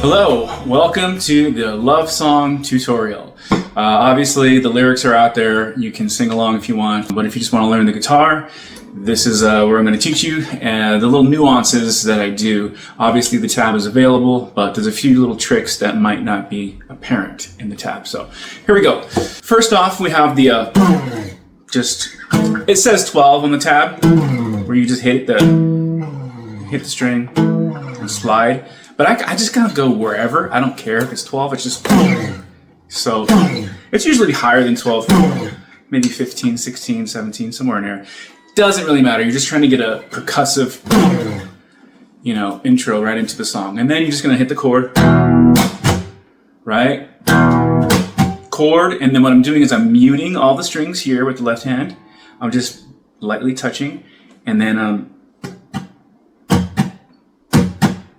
Hello, welcome to the love song tutorial. Obviously the lyrics are out there, you can sing along if you want, but if you just want to learn the guitar, this is where I'm going to teach you the little nuances that I do. Obviously the tab is available, but there's a few little tricks that might not be apparent in the tab. So here we go. First off, we have the it says 12 on the tab, where you just hit the string and slide. But I just kind of go wherever. I don't care if it's 12, it's just so it's usually higher than 12, maybe 15, 16, 17, somewhere in there. Doesn't really matter. You're just trying to get a percussive, intro right into the song. And then you're just going to hit the chord, right? Chord, and then what I'm doing is I'm muting all the strings here with the left hand. I'm just lightly touching, and then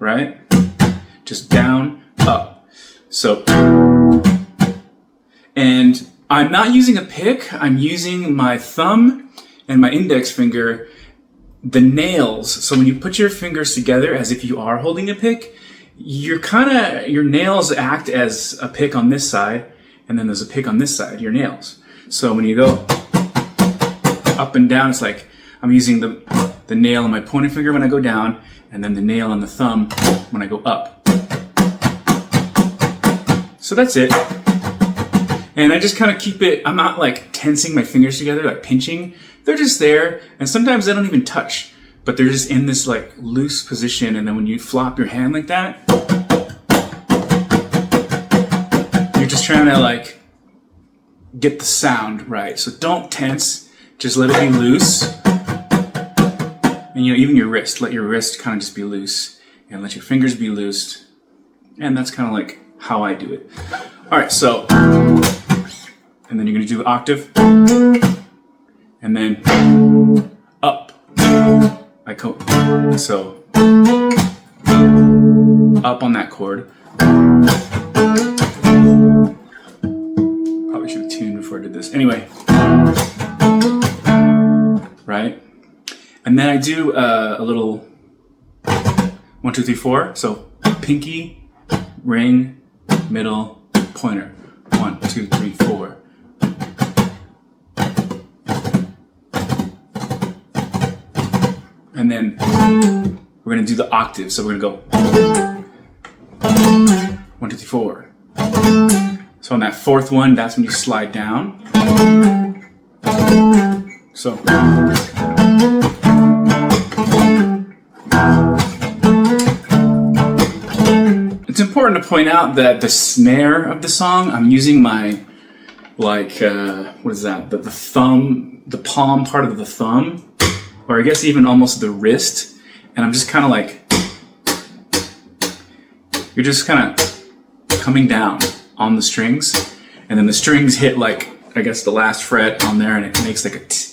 right? Just down, up. So, and I'm not using a pick, I'm using my thumb and my index finger, the nails. So when you put your fingers together as if you are holding a pick, your nails act as a pick on this side, and then there's a pick on this side, your nails. So when you go up and down, it's like I'm using the nail on my pointer finger when I go down, and then the nail on the thumb when I go up. So that's it. And I just kind of keep it, I'm not like tensing my fingers together, like pinching. They're just there, and sometimes they don't even touch, but they're just in this like loose position, and then when you flop your hand like that, you're just trying to like get the sound right. So don't tense, just let it be loose. And even your wrist, let your wrist kind of just be loose, and let your fingers be loose. And that's kind of like how I do it. All right, so, and then you're gonna do the octave, and then up. So, up on that chord. Probably should have tuned before I did this. Anyway, right? And then I do a little 1, 2, 3, 4. So pinky, ring, middle, pointer. 1, 2, 3, 4. And then we're gonna do the octave. So we're gonna go 1, 2, 3, 4. So on that fourth one, that's when you slide down. So it's important to point out that the snare of the song, I'm using my, what is that? The thumb, the palm part of the thumb, or I guess even almost the wrist. And I'm just kind of like, you're just kind of coming down on the strings. And then the strings hit like, I guess the last fret on there, and it makes like a t.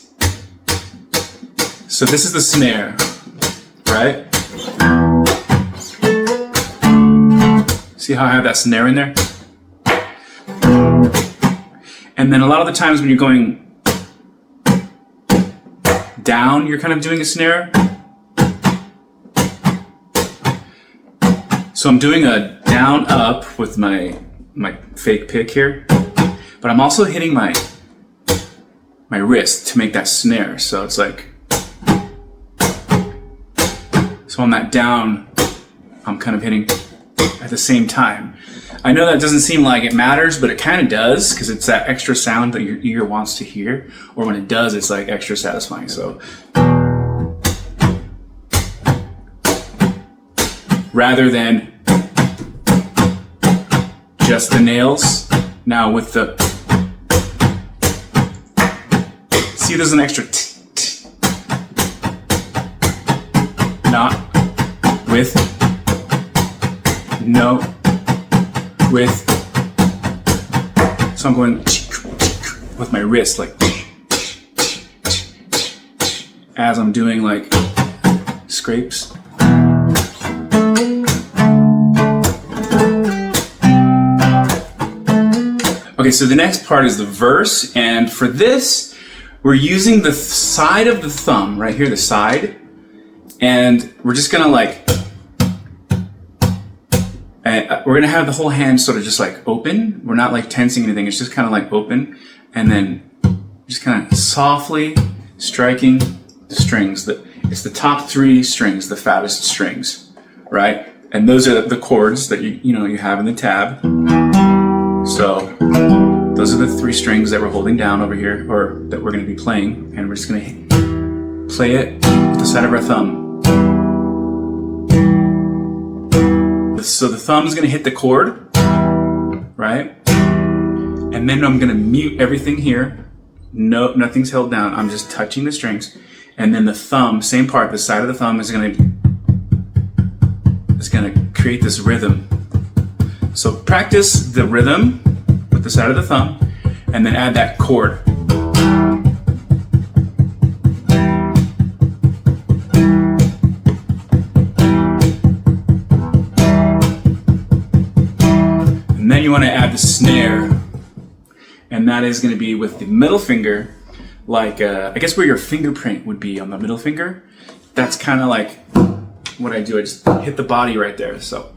So this is the snare, right? See how I have that snare in there? And then a lot of the times when you're going down, you're kind of doing a snare. So I'm doing a down up with my fake pick here, but I'm also hitting my wrist to make that snare. So it's like, so on that down, I'm kind of hitting at the same time. I know that doesn't seem like it matters, but it kind of does, because it's that extra sound that your ear wants to hear, or when it does, it's like extra satisfying. So rather than just the nails, now with the, see there's an extra not with, no, with. So I'm going with my wrist, like, as I'm doing like scrapes. Okay, so the next part is the verse, and for this, we're using the side of the thumb, right here, the side, and we're just gonna like, we're gonna have the whole hand sort of just like open. We're not like tensing anything. It's just kind of like open, and then just kind of softly striking the strings. It's the top 3 strings, the fattest strings, right? And those are the chords that you have in the tab. So those are the 3 strings that we're holding down over here, or that we're going to be playing, and we're just going to play it with the side of our thumb. So the thumb is going to hit the chord, right? And then I'm going to mute everything here. No, nothing's held down. I'm just touching the strings, and then the thumb, same part. The side of the thumb is going to create this rhythm. So practice the rhythm with the side of the thumb, and then add that chord. And then you want to add the snare, and that is going to be with the middle finger, like I guess where your fingerprint would be on the middle finger. That's kind of like what I do. I just hit the body right there. So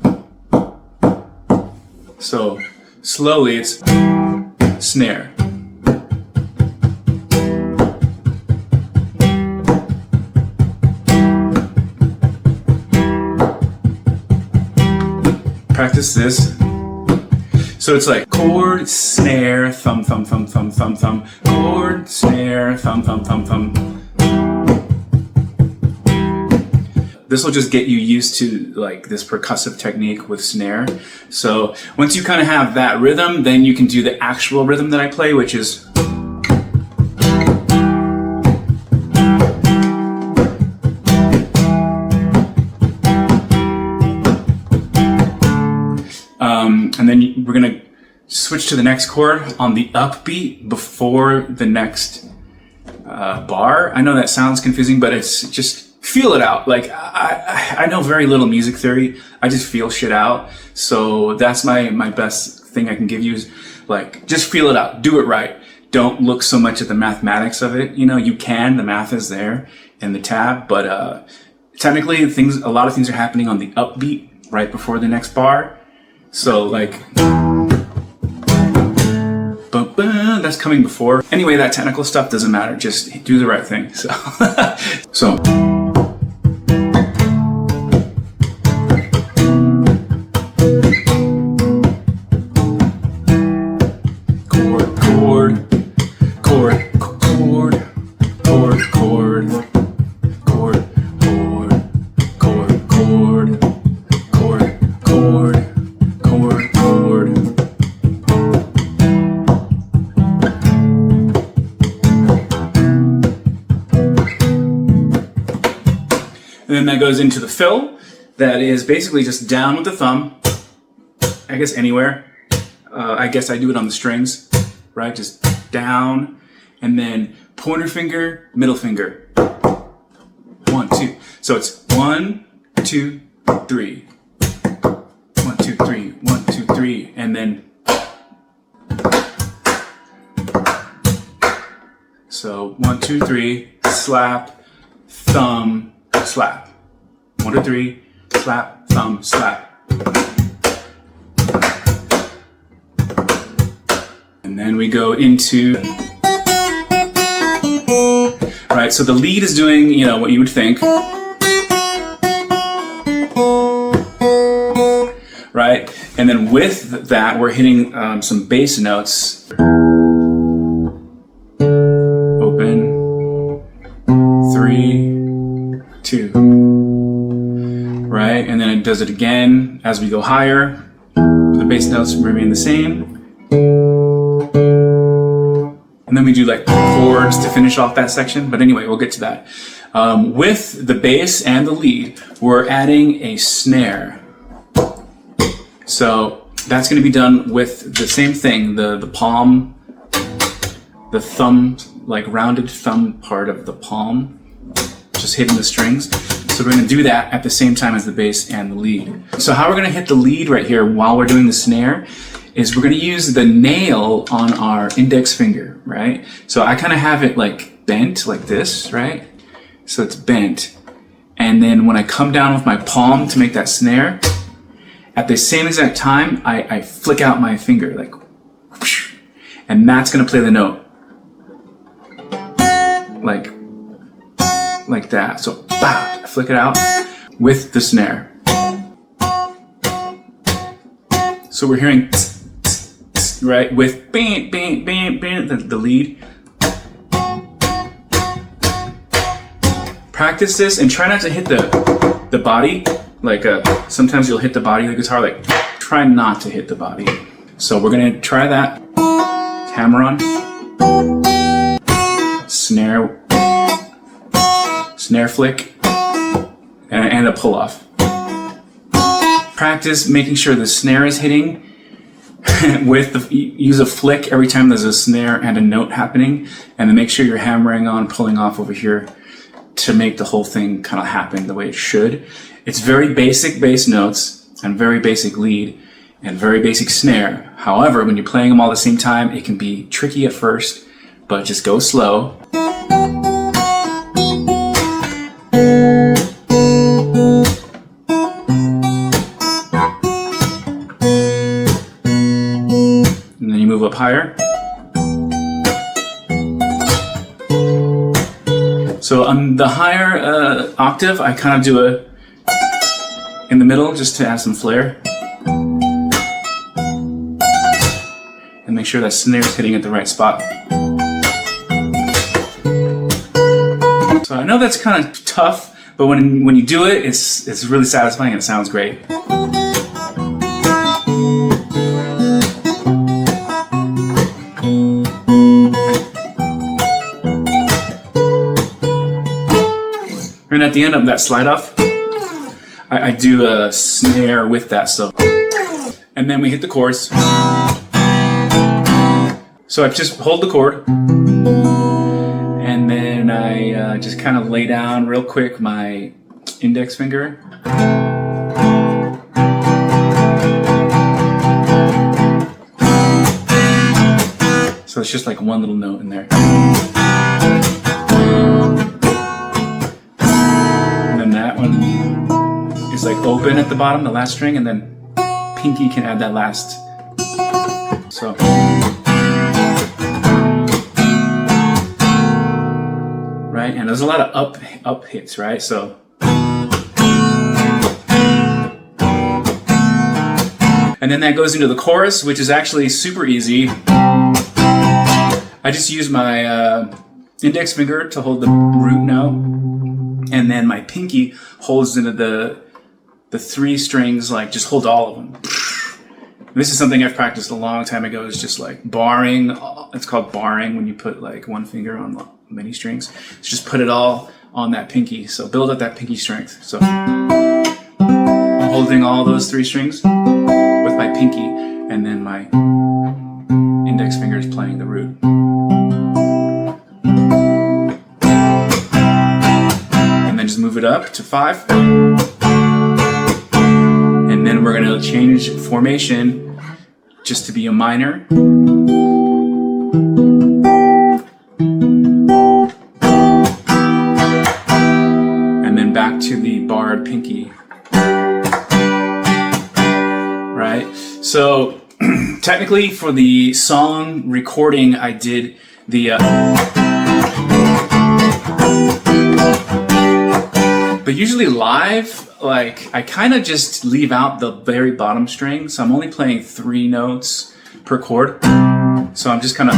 slowly it's snare. Practice this. So it's like chord, snare, thumb, thumb, thumb, thumb, thumb, thumb, chord, snare, thumb, thumb, thumb, thumb. This will just get you used to like this percussive technique with snare. So once you kind of have that rhythm, then you can do the actual rhythm that I play, which is and then we're gonna switch to the next chord on the upbeat before the next bar. I know that sounds confusing, but it's just feel it out. Like I know very little music theory. I just feel shit out. So that's my best thing I can give you is like just feel it out. Do it right. Don't look so much at the mathematics of it. You can. The math is there in the tab, but technically a lot of things are happening on the upbeat right before the next bar. So like, that's coming before. Anyway, that technical stuff doesn't matter. Just do the right thing. So, so. And then that goes into the fill. That is basically just down with the thumb. I guess anywhere. I guess I do it on the strings, right? Just down, and then pointer finger, middle finger. 1, 2. So it's 1, 2, 3. 1, 2, 3. 1, 2, 3. And then. So 1, 2, 3. Slap, thumb, slap. 1, 2, 3, slap, thumb, slap. And then we go into, right, so the lead is doing, what you would think. Right? And then with that, we're hitting some bass notes. Open. 3, 2. Right? And then it does it again as we go higher. The bass notes remain the same. And then we do like chords to finish off that section. But anyway, we'll get to that. With the bass and the lead, we're adding a snare. So that's going to be done with the same thing. The palm, the thumb, like rounded thumb part of the palm, just hitting the strings. So we're going to do that at the same time as the bass and the lead. So how we're going to hit the lead right here while we're doing the snare is we're going to use the nail on our index finger, right? So I kind of have it like bent like this, right? So it's bent. And then when I come down with my palm to make that snare, At the same exact time, I flick out my finger, like, whoosh, and that's gonna play the note. Like that. So, bah, I flick it out with the snare. So we're hearing, right, with bam, bam, bam, bam, the lead. Practice this and try not to hit the body. Like sometimes you'll hit the body of the guitar. Like, try not to hit the body. So we're gonna try that. Hammer on. Snare flick, and a pull off. Practice making sure the snare is hitting use a flick every time there's a snare and a note happening, and then make sure you're hammering on, pulling off over here to make the whole thing kind of happen the way it should. It's very basic bass notes and very basic lead and very basic snare. However, when you're playing them all at the same time, it can be tricky at first, but just go slow. And then you move up higher. So on the higher octave, I kind of do a in the middle just to add some flair. And make sure that snare's hitting at the right spot. So I know that's kind of tough, but when you do it, it's really satisfying and it sounds great. And at the end of that slide off, I do a snare with that, so. And then we hit the chords. So I just hold the chord, and then I just kind of lay down real quick my index finger. So it's just like one little note in there. And then that one is like open at the bottom, the last string, and then pinky can add that last. So. Right, and there's a lot of up hits, right? So. And then that goes into the chorus, which is actually super easy. I just use my index finger to hold the root note, and then my pinky holds into the three strings, like just hold all of them. This is something I've practiced a long time ago. It's just like barring. It's called barring when you put like one finger on many strings. It's just put it all on that pinky. So build up that pinky strength. So I'm holding all those three strings with my pinky, and then my index finger is playing the root. And then just move it up to 5. And then we're going to change formation just to be a minor. And then back to the barred pinky. Right? So technically for the song recording, I did the but usually live, like I kind of just leave out the very bottom string, so I'm only playing 3 notes per chord. So I'm just kind of,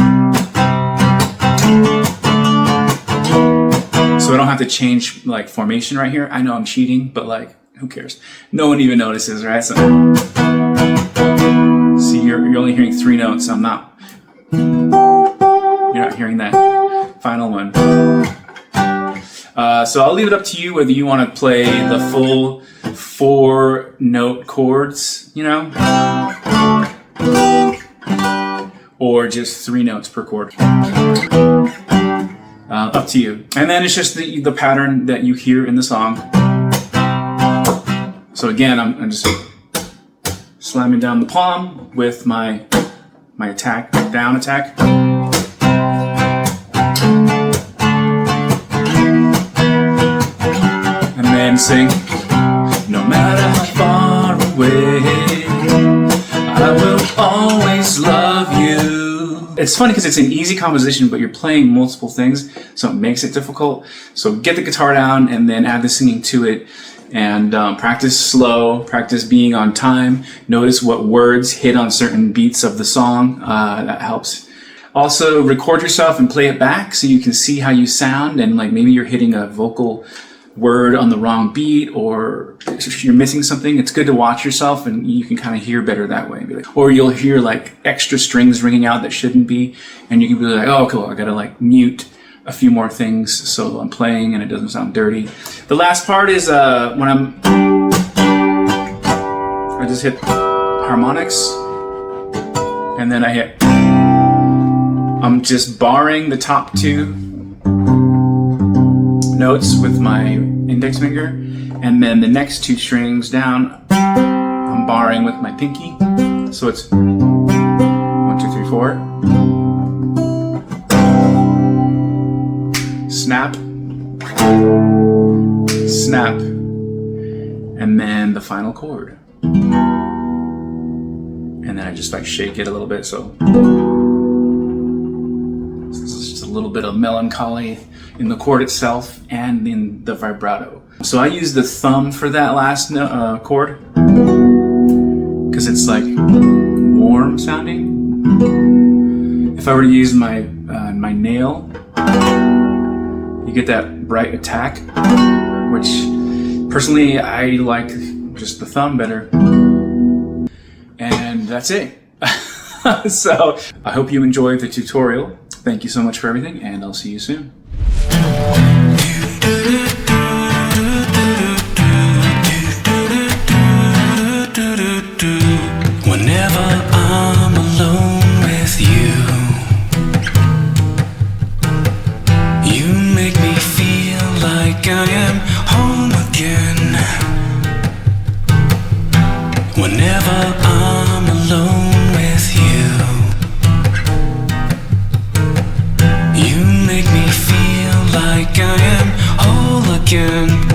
so I don't have to change like formation right here. I know I'm cheating, but like who cares? No one even notices, right? So see, you're only hearing 3 notes. You're not hearing that final one. So I'll leave it up to you whether you want to play the full 4-note chords, you know, or just 3 notes per chord. Up to you. And then it's just the pattern that you hear in the song. So again, I'm just slamming down the palm with my attack, down attack. And sing, no matter how far away It's funny because it's an easy composition, but you're playing multiple things, so it makes it difficult. So get the guitar down and then add the singing to it, and practice slow, practice being on time. Notice what words hit on certain beats of the song. That helps. Also, record yourself and play it back so you can see how you sound, and like maybe you're hitting a vocal word on the wrong beat, or if you're missing something. It's good to watch yourself, and you can kind of hear better that way. Or you'll hear like extra strings ringing out that shouldn't be, and you can be like, oh cool, I gotta like mute a few more things so I'm playing and it doesn't sound dirty. The last part is when I just hit harmonics, and then I'm just barring the top two notes with my index finger, and then the next two strings down I'm barring with my pinky, so it's 1, 2, 3, 4, snap, snap, and then the final chord, and then I just like shake it a little bit, so this is just a little bit of melancholy in the chord itself and in the vibrato. So I use the thumb for that last chord because it's like warm sounding. If I were to use my nail, you get that bright attack, which personally I like just the thumb better. And that's it. So I hope you enjoyed the tutorial. Thank you so much for everything, and I'll see you soon. Whenever I'm alone with you, you make me feel like I am home again. Whenever I'm alone with you, you make me feel like I am whole again.